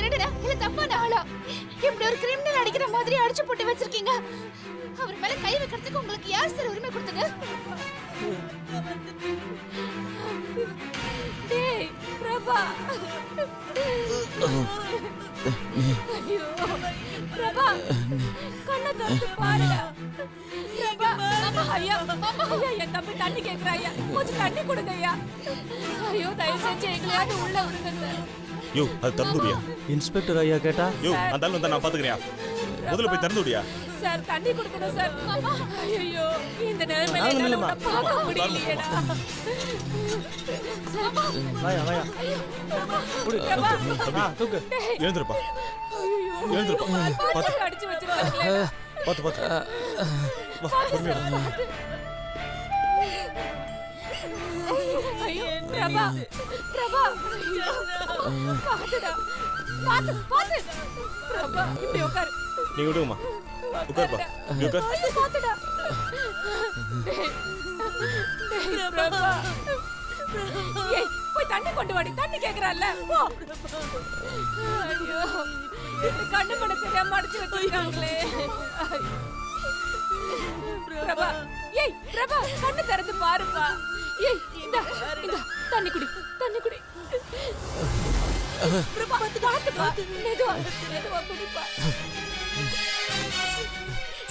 திருடனா இல்ல தப்பான ஆளா? இப்படி ஒரு கிரிமினல் அடிக்கிற மாதிரி அடிச்சு போட்டு வச்சிருக்கீங்க. அவர் மேல கை வைக்கிறதுக்கு உங்களுக்கு யார் சார் உரிமை கொடுத்தது? டேய் பிரபா, ஐயோ பிரபா, கண்ணை திறந்து பாருடா. பிரபா, ஐயா என் தம்பி தண்ணி கேட்கிறாயா, கொஞ்சம் தண்ணி கொடுங்க ஐயா. ஐயோ தயவு செஞ்சு எங்களையாவது உள்ள விடுங்க சார். யோ அது திறந்துடியா? இன்ஸ்பெக்டர் ஐயா கேட்டா யோ அந்த ஆள் வந்தா நான் பாத்துக்கிறேன். முதல்ல போய் திறந்துடியா? சார் தண்ணி கொடுக்கணும் சார். ஐயோ இந்த நிலைமையில என்னால உன்னை பார்க்க முடியலையேடா. வாயா வாயா குடி தூக்கு எழுந்திருப்பா, எழுந்திருப்பா. பாத்து அடிச்சு வச்சிருக்காங்களே. பாத்து பாத்து வா பொறுமையா வா. ஐயோ பிரபா, பிரபா பாத்துடா, பாத்து பாத்து. பிரபா இப்படி உட்காரு. நீ விடுங்கம்மா, உட்காருப்பா, நீ உட்கார். பாத்துடா. பிரபா ஏய் போய் தண்ணி கொண்டு வாடி, தண்ணி கேக்குறான்ல போ. ஐயோ இந்த கண்ணு பண்ண தெரியாம அடிச்சு வச்சிருக்காங்களே. பிரபா ஏய் பிரபா கண்ணு திறந்து பாருப்பா. ஏய் இந்த இந்த தண்ணி குடி, தண்ணி குடி. பிரபா பாத்துப்பா, மெதுவா மெதுவா குடிப்பா.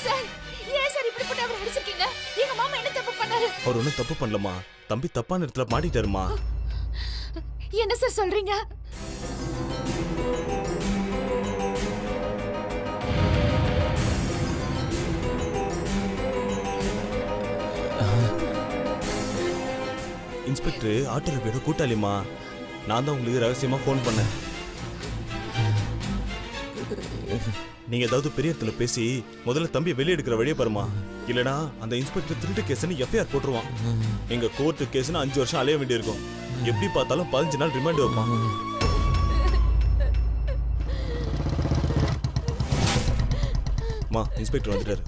சார் ஏன் சார் இப்படி போட்டு அவரை அடிச்சிருக்கீங்க? எங்க மாமா என்ன தப்பு பண்ணாரு? அவர் ஒன்றும் தப்பு பண்ணலமா, தம்பி தப்பான இடத்துல மாட்டிட்டாருமா. என்ன சார் சொல்றீங்க? இன்ஸ்பெக்டர் ஆட்டோ ரவியோட கூட்டாளிமா. நான் தான் உங்களுக்கு ரகசியமா ஃபோன் பண்ணேன். நீங்க ஏதாவது பெரிய இடத்துல பேசி முதல்ல தம்பியை வெளியே எடுக்கிற வழியே பாருமா. இல்லனா அந்த இன்ஸ்பெக்டர் திருட்டு கேஸ்னு எஃப்ஐஆர் போட்டுருவான். எங்க கோர்ட்டு கேஸ்னு 5 வருஷம் அலைய வேண்டியிருக்கும். எப்படி பார்த்தாலும் 15 நாள் ரிமாண்ட் வைப்பான். மா இன்ஸ்பெக்டர் வந்துட்டாரு.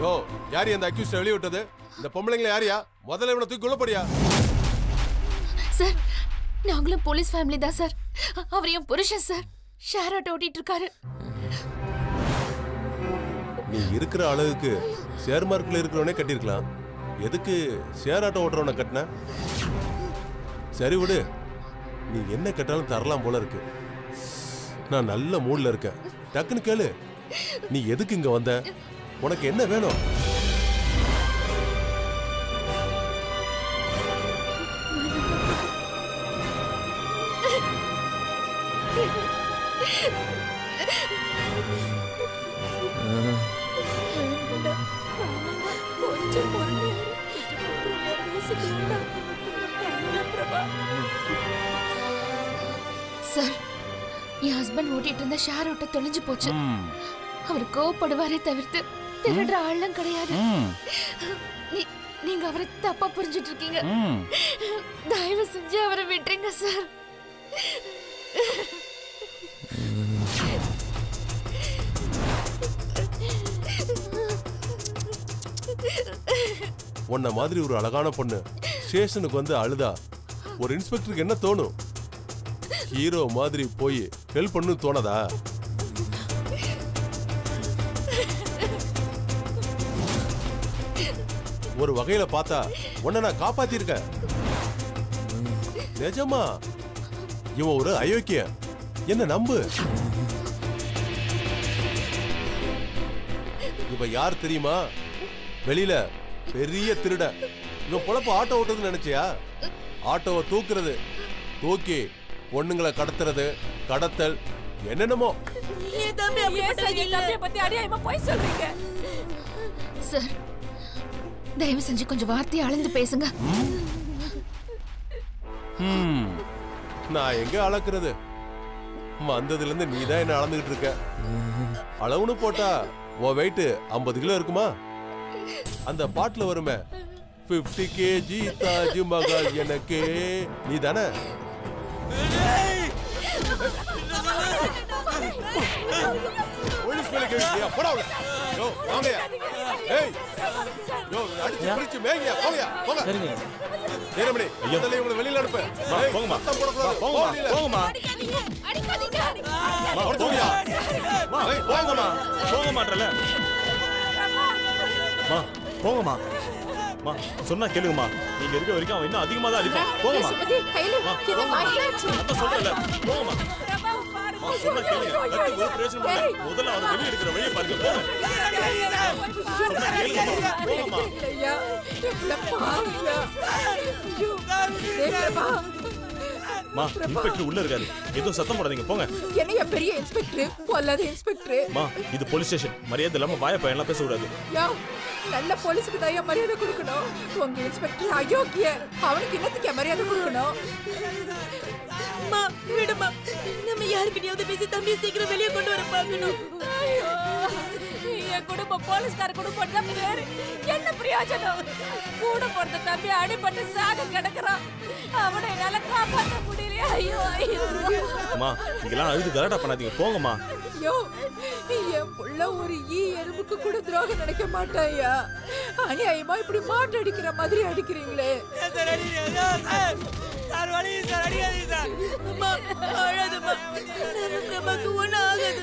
யோ யார் அந்த அக்யூஸ்ட் வெளிய விட்டது? இந்த பொம்பளைங்கள யாரியா? முதல்ல இவனை தூக்கி உள்ள போடியா. சார் நாங்களும் போலீஸ் ஃபேமிலி தான் சார். அவர் என் புருஷன் சார். ஷேர் ஆட்டோ ஓட்டிட்டு இருக்காரு. நீ இருக்கிற அளவுக்கு ஷேர் மார்க்கெட்ல இருக்கிறவனே கட்டிருக்கலாம். எதுக்கு ஷேர் ஆட்டோ ஓட்டுறவனை கட்டின? சரி விடு, நீ என்ன கட்டாலும் தரலாம் போல இருக்கு. நான் நல்ல மூட்ல இருக்கேன். டக்குன்னு கேளு, நீ எதுக்கு இங்க வந்த? உனக்கு என்ன வேணும்? சார் என் ஹஸ்பண்ட் ஓட்டிட்டு இருந்த ஷேர் ஆட்டோ தொலைஞ்சு போச்சு. அவர் கோவப்படுவாரே தவிர்த்து திருடுற ஆளும் கிடையாது. நீங்க அவரை தப்பா புரிஞ்சிட்டு இருக்கீங்க. தயவு செஞ்சு அவரை விட்டுருங்க சார். உன்ன மாதிரி ஒரு அழகான பொண்ணு ஸ்டேஷனுக்கு வந்து அழுதா ஒரு இன்ஸ்பெக்டருக்கு என்ன தோணும்? ஹீரோ மாதிரி போய் ஹெல்ப் பண்ணு தோணதா? ஒரு வகையில பார்த்தா உன்னை நான் காப்பாத்திருக்கேன். நிஜமா இவன் ஒரு அயோக்கிய, என்ன நம்பு. இவன் யார் தெரியுமா? வெளியில பெரிய திருட. இவன் பொழப்ப ஆட்டோ ஓட்டுறதுன்னு நினைச்சியா? ஆட்டோவை தூக்குறது, தூக்கி பொண்ணுங்களை கடத்துறது, கடத்தல், என்னென்னமோ. ஏன் சார் என் தம்பியை பத்தி அநியாயமா போய் சொல்றீங்க? சார் தயவு செஞ்சு கொஞ்சம் வார்த்தையை அளந்து பேசுங்க. நான் எங்க அளக்குறது? வந்ததுல இருந்து நீ தான் என்ன அளந்துகிட்டு இருக்க. அளவுன்னு போட்டா உன் வெயிட் 50 கிலோ இருக்குமா? அந்த பாட்டுல வருமே 50 kg தாஜ்மஹால் எனக்கு, நீ தானே? போலீஸ் மேல கேக்குறியா? போடா உள்ள. யோ வாங்கயா. ஏய் யோ அடிச்சு பிரிச்சு மேய்யா. போங்கயா போங்க. சரிங்க. வீரமணி இதெல்லாம் இவங்களை வெளியில அனுப்பு. ஏய் போங்கம்மா. சத்தம் போடக்கூடாது. போங்கம்மா. போங்கம்மா. மா போங்கயா. ஏய் போங்கம்மா. போங்கம்மான்றல. மா போங்கம்மா. மா சொன்னா கேளுங்கம்மா. நீங்க இருக்க வரைக்கும் அவன் இன்னும் அதிகமா தான் அடிப்பான். போங்கம்மா. சுமதி கையில என்ன மாட்டலாச்சு? அத சொல்றல. போங்கம்மா. மா சொன்னா கேளுங்க. கத்தி ஒரு பிரச்சனை இல்ல. முதல்ல அவன் வெளிய எடுக்கிற வழியை பாருங்க. போங்க. சொன்னா கேளுங்கம்மா. போங்கம்மா. ஐயா இவ்ளோ பாருங்க. தேவரமா மா இன்ஸ்பெக்டர் உள்ள இருக்காரு. ஏதோ சத்தம் போடாதீங்க. போங்க. என்னைய பெரிய இன்ஸ்பெக்டர் பொல்லாத இன்ஸ்பெக்டர். மா இது போலீஸ் ஸ்டேஷன். மரியாதை இல்லாம வாய பையன்லாம் பேச கூடாது. யா நல்ல போலீஸ்க்கு தான் மரியாதை கொடுக்கணும். உங்க இன்ஸ்பெக்டர் அயோக்கிய. அவனுக்கு என்னத்துக்கு மரியாதை கொடுக்கணும்? அம்மா விடுமா, நம்ம யாருக்கிட்டயாவது பேசி தம்பியை சீக்கிரம் வெளியே கொண்டு வர பார்க்கணும். என் குடும்பம் போலீஸ்கார குடும்பம் தான் பேரு. என்ன பிரயோஜனம்? கூட பிறந்த தம்பி அடிபட்டு சாக கிடக்குறான். அவனை என்னால காப்பாற்ற முடியலையா? ஐயோ ஐயோ. அம்மா இங்கெல்லாம் அழுது கலாட்டா பண்ணாதீங்க. போங்கம்மா. ஐயோ என் புள்ள ஒரு எறும்புக்கு கூட துரோகம் நினைக்க மாட்டாயா? அநியாயமா இப்படி மாட்டு அடிக்கிற மாதிரி அடிக்கிறீங்களே. அம்மா அழாதம்மா, நமக்கு ஒண்ணும் ஆகாது.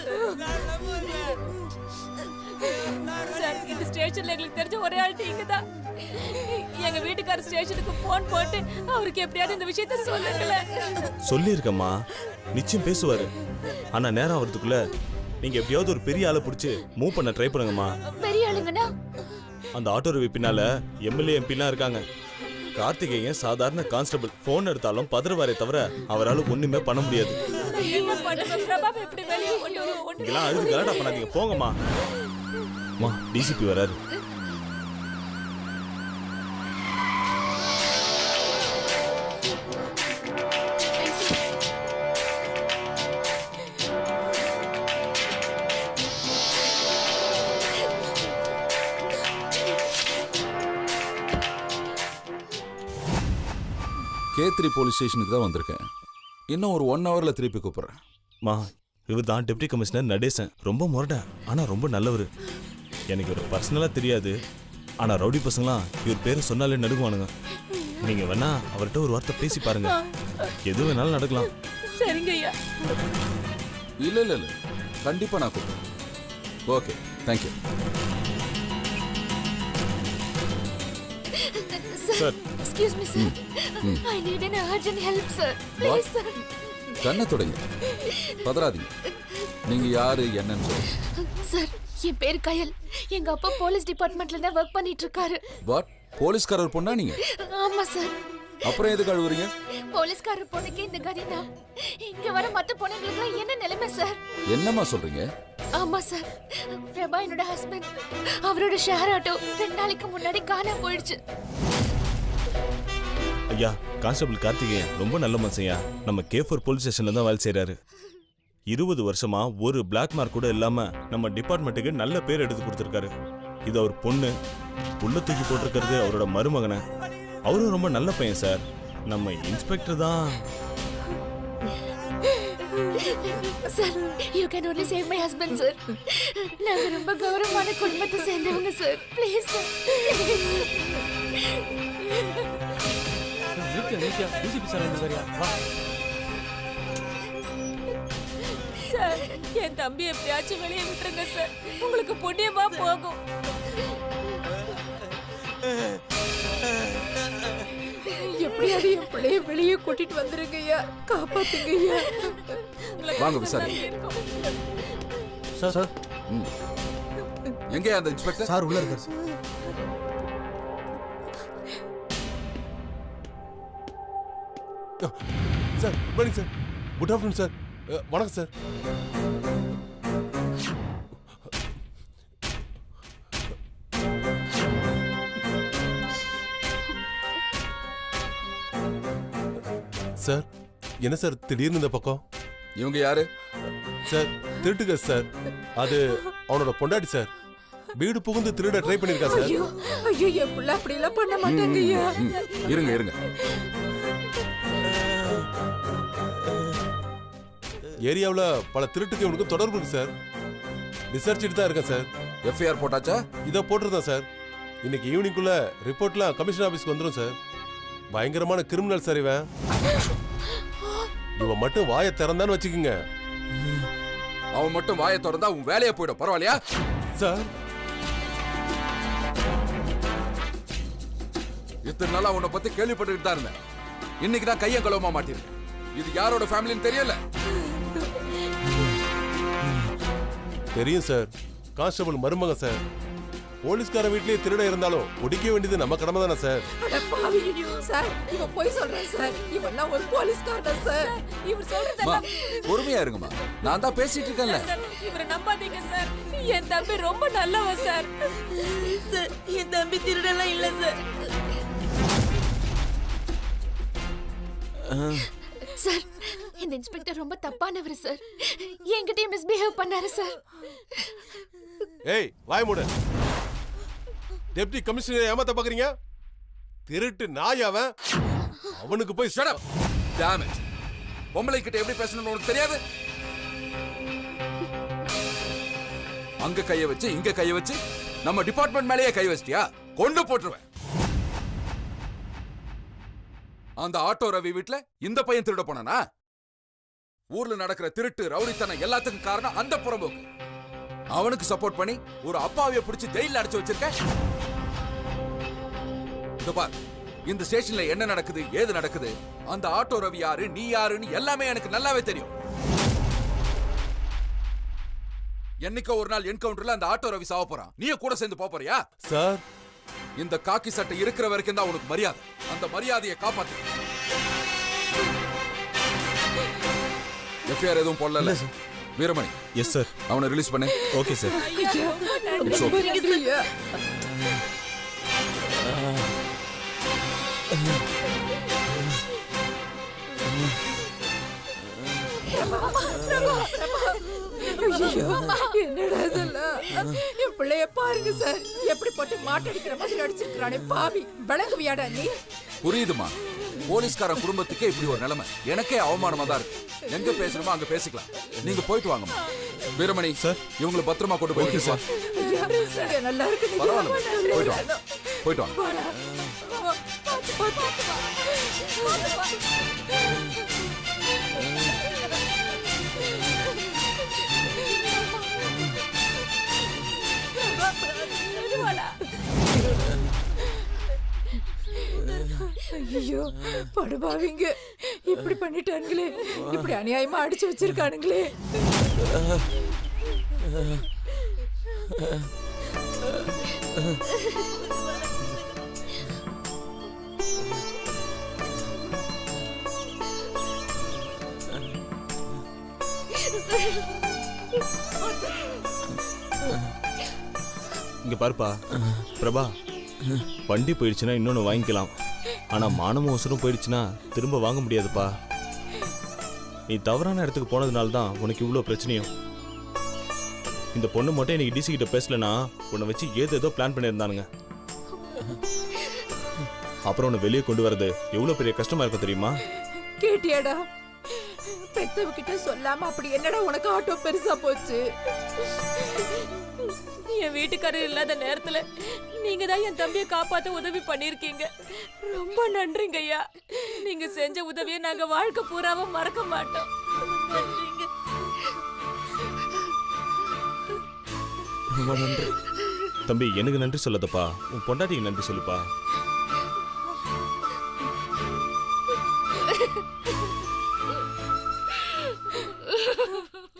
சார் இந்த ஸ்டேஷன்ல எங்களுக்கு தெரிஞ்ச ஒரே ஆள் நீங்க தான். எங்க வீட்டுக்கார ஸ்டேஷனுக்கு போன் போட்டு அவருக்கு எப்படியாவது இந்த விஷயத்த சொல்லுங்களேன். சொல்லியிருக்கம்மா, நிச்சயம் பேசுவாரு. ஆனா நேரம் வரதுக்குள்ள நீங்க எப்படியாவது ஒரு பெரிய ஆளை பிடிச்சி மூவ் பண்ண ட்ரை பண்ணுங்கம்மா. பெரிய ஆளுங்கண்ணா? அந்த ஆட்டோ ரிவி பின்னால எம்எல்ஏ எம்பிலாம் இருக்காங்க. கார்த்திகேயன் சாதாரண கான்ஸ்டபிள். போன் எடுத்தாலும் பதறுவாரே தவிர அவரால் ஒண்ணுமே பண்ண முடியாது. என்ன பண்ணுங்க? பிரபாப் எப்படி வெளியே கொண்டு வருவோம்? இங்கெல்லாம் அழுது கலாட்டா பண்ணாதீங்க. போங்கம்மா. மா டிசிபி வராரு. K3 போலீஸ் ஸ்டேஷனுக்கு தான் வந்திருக்கேன். இன்னும் ஒரு 1 ஹவர்ல திருப்பி கூப்பிடுறேன். மா இவர் தான் டெப்டி கமிஷனர் நடேசன். ரொம்ப முரடா ஆனா ரொம்ப நல்லவர். எனக்கு இவர் பர்சனலா தெரியாது. ஆனா ரவுடி பசங்களாம் இவர் பேரை சொன்னாலே நடுங்குவானுங்க. நீங்க வேணா அவர்கிட்ட ஒரு வார்த்தை பேசி பாருங்க. எது வேணாலும் நடக்கலாம். சரிங்க ஐயா. இல்ல இல்ல இல்ல, கண்டிப்பா நான் கூப்பிடுறேன். Okay, thank you. Sir, excuse me, sir. I need an urgent help, sir. Please, sir. கண்ணை தொடங்க, பதறாதீங்க. நீங்க யாரு என்னன்னு சொல்லுங்க. சார், என் பேர் கயல். எங்க அப்பா போலீஸ் டிபார்ட்மெண்ட்ல தான் ஒர்க் பண்ணிட்டு இருக்காரு. வாட், போலீஸ்காரர் பொண்ணா நீங்க? ஆமா சார். அப்புறம் எதுக்கு அழுவுறீங்க? போலீஸ்காரர் பொண்ணுக்கு இந்த கதினா இங்க வர மத்த பொண்ணுங்களுக்கு என்ன நிலைமை சார்? என்னம்மா சொல்றீங்க? ஆமா சார், பிரபா என்னோட ஹஸ்பண்ட். அவரோட ஷேர் ஆட்டோ 2 நாளைக்கு முன்னாடி காணாம போயிடுச்சு. ஐயா, கான்ஸ்டபிள் கார்த்திகேயன் ரொம்ப நல்ல மனுஷன்யா. நம்ம K4 போலீஸ் ஸ்டேஷன்ல தான் வேலை செய்யறாரு. 20 வருஷமா ஒரு பிளாக் மார்க் கூட இல்லாம நம்ம டிபார்ட்மெண்ட்டுக்கு நல்ல பேர் எடுத்து கொடுத்துருக்காரு. இது அவர் பொண்ணு உள்ள தூக்கி போட்டிருக்கிறது அவரோட மருமகனை. அவரும் ரொம்ப நல்ல பையன் சார். நம்ம இன்ஸ்பெக்டர் தான். Sir, you can only save my husband, sir. நாங்க ரொம்ப கௌரவமான குடும்பத்தை சேர்ந்தவங்க sir. Please sir. Nithya DCP sir வந்துருக்காரியா? வா. என் தம்பி எப்படியாச்சும் வெளியே விட்டுருங்க சார், உங்களுக்கு புண்ணியமா போகும். எப்படியாவது என் பிள்ளைய வெளியே கூட்டிட்டு வந்துருங்க ஐயா, காப்பாத்துங்க ஐயா. வாங்க விசாரி. சார் சார் எங்கே அந்த இன்ஸ்பெக்டர்? சார் உள்ள இருக்கார் sir. Sir good morning sir. Good afternoon sir. வணக்கம் சார். சார் என்ன சார் திடீர்னு இந்த பக்கம்? இவங்க யாரு? சார் திருட்டுக சார். அது அவனோட பொண்டாட்டி சார். வீடு புகுந்து திருட ட்ரை பண்ணிருக்கா சார். ஐயோ ஐயோ, என் பிள்ளை அப்படி எல்லாம் பண்ண மாட்டாங்க ஐயா. இருங்க இருங்க. ஏரியாவுல பல திருட்டுக்கு இவனுக்கு தொடர்பு இருக்கு சார். விசாரிச்சுட்டு தான் இருக்கேன் சார். எஃப்ஐஆர் போட்டாச்சா? இதை போட்டிருந்தேன் சார். இன்னைக்கு ஈவினிங்குள்ள ரிப்போர்ட்லாம் கமிஷன் ஆபீஸ்க்கு வந்துடும் சார். பயங்கரமான கிரிமினல் சார் இவன். இவன் மட்டும் வாயை திறந்தான்னு வச்சுக்கோங்க அவன் மட்டும் வாயை திறந்தா உன் வேலையை போயிடும். பரவாயில்லையா சார்? இத்தனை நாளா உன்னை பத்தி கேள்விப்பட்டுட்டு தான் இருந்தேன். இன்னைக்கு தான் கையை கழுவமா மாட்டிருக்கேன். இது யாரோட ஃபேமிலின்னு தெரியல. தெரியும் சார். கான்ஸ்டபிள் மருமக சார். போலீஸ்கார வீட்லயே திருட இருந்தாலும் ஒடிக்க வேண்டியது நம்ம கடமை தானே சார். அட பாவி சார், இவன் போய் சொல்றான் சார். இவன்லாம் ஒரு போலீஸ்காரன் சார். இவர் அம்மா, சொல்றதெல்லாம் பொறுமையா இருங்கம்மா. நான் தான் பேசிட்டு இருக்கேன்ல. சார், இவரை நம்பாதீங்க சார். என் தம்பி ரொம்ப நல்லவன் சார். சார் என் தம்பி திருடெல்லாம் இல்ல சார். சார் இந்த இன்ஸ்பெக்டர் ரொம்ப தப்பானவர் சார். என்கிட்டயே மிஸ்பிஹேவ் பண்ணாரு சார். ஏய் வாய் மூடு. டெப்டி கமிஷனர் ஏமாத்த பாக்குறீங்க? திருட்டு நாய் அவன். அவனுக்கு போய் Shut up. Damn it. பொம்பளை கிட்ட எப்படி பேசணும்னு உனக்கு தெரியாது? அங்க கைய வச்சு இங்க கைய வச்சு நம்ம டிபார்ட்மெண்ட் மேலேயே கை வச்சிட்டியா? கொண்டு போட்டுருவேன். அந்த ஆட்டோ ரவி வீட்ல இந்த பையன் திருட போனானா? ஊர்ல நடக்கிற திருட்டு ரவுடித்தனம் எல்லாத்துக்கும் காரணம் அந்த புறம்போக்கு. அவனுக்கு சப்போர்ட் பண்ணி ஒரு அப்பாவிய பிடிச்சு ஜெயில அடைச்சு வச்சிருக்க. இதோ பார், இந்த ஸ்டேஷன்ல என்ன நடக்குது ஏது நடக்குது, அந்த ஆட்டோ ரவி யாரு நீ யாருன்னு எல்லாமே எனக்கு நல்லாவே தெரியும். என்னைக்கோ ஒரு நாள் என்கவுண்டர்ல அந்த ஆட்டோ ரவி சாவ போறான். நீயே கூட சேர்ந்து போறியா? சார் இந்த காக்கி சட்டை இருக்கிற வரைக்கும் தான் உனக்கு மரியாதை. அந்த மரியாதையை காப்பாத்து. எஃப்ஐஆர் எதுவும் போடல வீரமணி? Yes sir. அவனை ரிலீஸ் பண்ணு. Okay sir. It's okay. ஐயா என்னடா இதெல்லாம்? என் பிள்ளைய பாருங்க சார், எப்படி போட்டு மாட்டடிக்கிற மாதிரி அடிச்சிருக்கானே பாவி. விளங்குவியாடா நீ? புரியுதுமா, போலீஸ்காரன் குடும்பத்துக்கே இப்படி ஒரு நிலைமை எனக்கே அவமானமா தான் இருக்கு. எங்க பேசணுமோ அங்க பேசிக்கலாம். நீங்க போயிட்டு வாங்கம்மா. வீரமணி சார், இவங்களை பத்திரமா கொண்டு போய் சார். ஐயா, இங்க நல்லா இருக்கு. பரவாயில்ல, போயிட்டு வாங்க. போயிட்டு வாங்க. ஐயோ படுபாவிங்க, இப்படி பண்ணிட்டானுங்களே. இப்படி அநியாயமா அடிச்சு வச்சிருக்கானுங்களே. இங்க பாருப்பா பிரபா, வண்டி போயிடுச்சுன்னா இன்னொன்னு வாங்கிக்கலாம். ஆனா மானமும் அவசரம் போயிடுச்சுன்னா திரும்ப வாங்க முடியாதுப்பா. நீ தவறான இடத்துக்கு போனதுனால தான் உனக்கு இவ்வளோ பிரச்சனையும். இந்த பொண்ணு மட்டும் இன்னைக்கு டிசி கிட்ட பேசலனா உன்னை வச்சு ஏதோ பிளான் பண்ணியிருந்தானுங்க. அப்புறம் உன்னை வெளியே கொண்டு வரது எவ்வளோ பெரிய கஷ்டமா இருக்கும் தெரியுமா? கேட்டியாடா? பெத்தவகிட்ட சொல்லாம அப்படி என்னடா உனக்கு ஆட்டோ பெருசா போச்சு? என் வீட்டுக்காரர் இல்லாத நேரத்துல நீங்க தான் என் தம்பியை காப்பாத்த உதவி பண்ணிருக்கீங்க. ரொம்ப நன்றிங்க ஐயா. நீங்க செஞ்ச உதவியை நாங்க வாழ்க்கை பூராவும் மறக்க மாட்டோம். நன்றிங்க. ரொம்ப நன்றி. தம்பி எனக்கு நன்றி சொல்லாதப்பா, உன் பொண்டாட்டிக்கு நன்றி சொல்லுப்பா.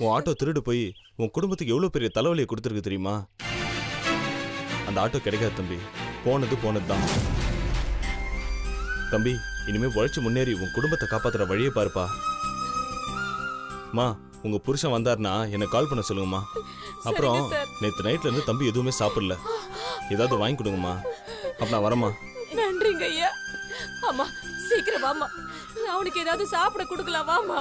உன் ஆட்டோ திருடு போய் உன் குடும்பத்துக்கு எவ்வளவு பெரிய தலைவலியை கொடுத்துருக்கு தெரியுமா? அந்த ஆட்டோ கிடைக்காது தம்பி, போனது போனதுதான். தம்பி இனிமே உழைச்சு முன்னேறி உன் குடும்பத்தை காப்பாத்துற வழியை பாருப்பா. மா உங்க புருஷன் வந்தாருன்னா எனக்கு கால் பண்ண சொல்லுங்கம்மா. அப்புறம் நேற்று நைட்ல இருந்து தம்பி எதுவுமே சாப்பிடல, ஏதாவது வாங்கி கொடுங்கம்மா. அப்ப நான் வரேம்மா. நன்றிங்க ஐயா. அம்மா சீக்கிரம் வாம்மா, நான் அவனுக்கு ஏதாவது சாப்பிட கொடுக்கலாம். வாம்மா.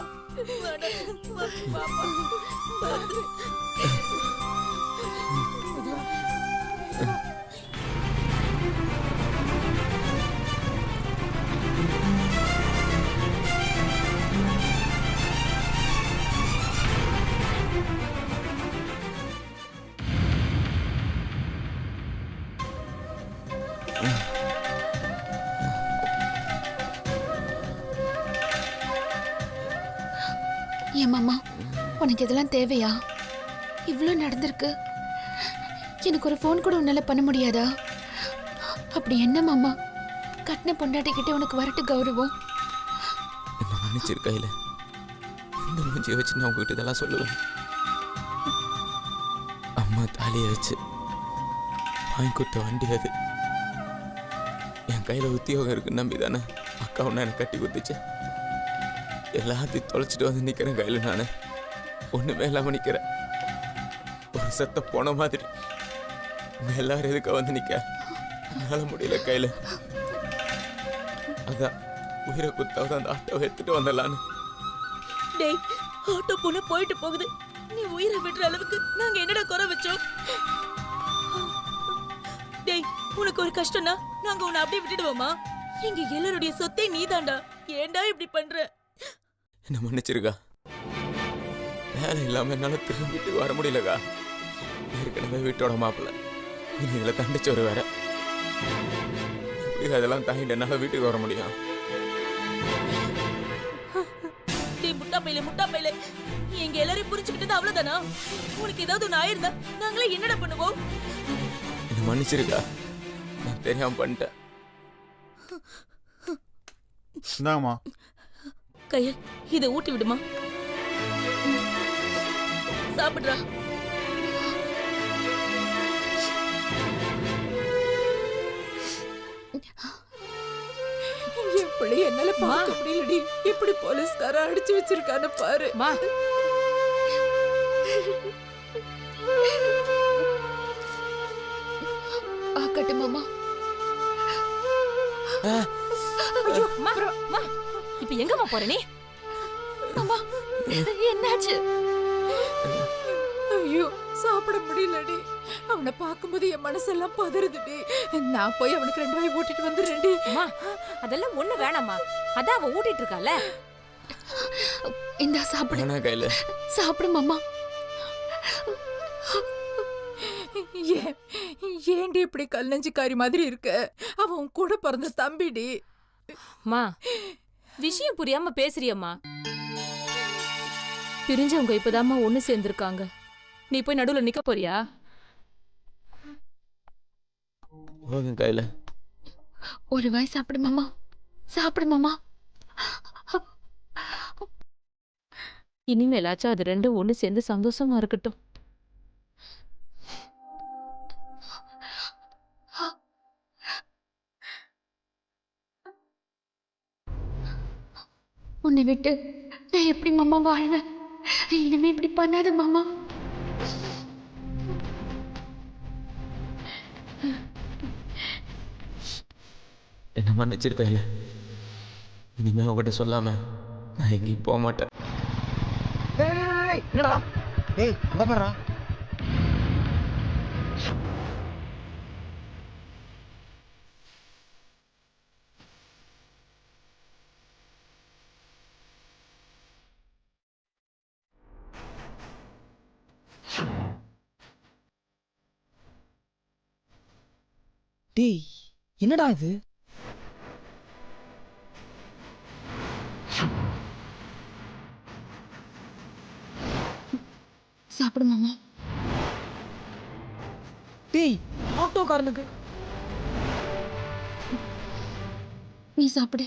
ஏன் மாமா, உனக்கு இதெல்லாம் தேவையா? இவ்ளோ நடந்திருக்கு, எனக்கு ஒரு ஃபோன் கூட உன்னால பண்ண முடியாதா? அப்படி என்ன மாமா, கட்டின பொண்டாட்டிக்கிட்டே உனக்கு வரட்டு கௌரவம்? என்ன மன்னிச்சிருக்கையில இந்த மூஞ்சியை வச்சு நான் உங்ககிட்ட இதெல்லாம் சொல்லுவேன். அம்மா தாலியை வச்சு வாங்கி கொடுத்த வண்டி அது. என் கையில் உத்தியோகம் இருக்குன்னு நம்பி தானே அக்கா ஒன்று எனக்கு கட்டி கொடுத்துச்சு. எல்லாத்தையும் தொலைச்சிட்டு வந்து நிற்கிறேன் கையில். நான் ஒன்றுமே இல்லாமல் நிற்கிறேன், ஒரு செத்த போன மாதிரி. உங்க எல்லாரும் எதுக்காக வந்து நிற்க என்னால் முடியல கையில். அதான் உயிரை குத்தாவது அந்த ஆட்டோவை எடுத்துட்டு வந்துடலான்னு. டேய், ஆட்டோ போன போயிட்டு போகுது, நீ உயிரை விடுற அளவுக்கு நாங்க என்னடா குறை வச்சோம்? டேய், உனக்கு ஒரு கஷ்டம்னா நாங்க உன்னை அப்படியே விட்டுடுவோமா? எங்க எல்லாருடைய சொத்தை நீதான்டா, ஏன்டா இப்படி பண்ற? என்ன மன்னிச்சிருக்கா, வேலை இல்லாமல் என்னால் திரும்ப வீட்டுக்கு வர முடியலக்கா. ஏற்கனவே வீட்டோட மாப்பிள்ள, இனி இதில் தண்டிச்சோறு வேற. எப்படி அதெல்லாம் தாங்கிட்டு என்னால் வீட்டுக்கு வர முடியும்? டேய் முட்டா பையில, எங்க எல்லாரையும் புரிஞ்சுக்கிட்டது அவ்வளவுதானா? உனக்கு ஏதாவது ஒன்று ஆயிருந்தா நாங்களே என்னடா பண்ணுவோம்? என்ன மன்னிச்சிருக்கா, நான் தெரியாம பண்ணிட்டேன். இந்தாங்கம்மா. கையில் இதை ஊட்டி விடுமா, சாப்பிடுறா. என் பிள்ளை என்னால பார்க்க முடியலடி, எப்படி போலீஸ்கார அடிச்சு வச்சிருக்கான்னு பாரு. மா ஆக்கட்டும் மாமா. ஐயோ மா, மா இப்ப எங்கம்மா போற நீ? மாமா என்னாச்சு? ஐயோ சாப்பிட முடியலடி, அவனை பார்க்கும்போது என் மனசெல்லாம் பதறுதுடி. நான் போய் அவனுக்கு 2 வாய் ஊட்டிட்டு வந்துடுறேன்டி. அம்மா அதெல்லாம் ஒண்ணு வேணாம்மா, அதான் அவ ஊட்டிட்டு இருக்கால. இந்தா சாப்பிடு. வேணா கையில் சாப்பிடு மாமா. ஏண்டி இப்படி கல் நெஞ்சுக்காரி மாதிரி இருக்க? அவன் உன் கூட பிறந்த தம்பிடி. மா விஷயம் புரியாம பேசுறியம்மா. பிரிஞ்சவங்க இப்பதாம்மா ஒண்ணு சேர்ந்திருக்காங்க, நீ போய் நடுவுல நிக்க போறியா? போங்க கையில். ஒரு வாய் சாப்பிடு மாமா, சாப்பிடு மாமா. இனிமேலாச்சும் அது ரெண்டும் ஒண்ணு சேர்ந்து சந்தோஷமா இருக்கட்டும். உன்னை விட்டு நான் எப்படி மாமா வாழ்வேன்? இனிமே இப்படி பண்ணாத மாமா. என்ன மன்னிச்சிருக்கையில இனிமே உங்ககிட்ட சொல்லாம நான் எங்கேயும் போக மாட்டேன். என்னடா? ஏய், அங்க பாருடா. டேய், என்னடா இது? சாப்பிடு மாமா. டேய் ஆட்டோக்காரனுக்கு நீ சாப்பிடு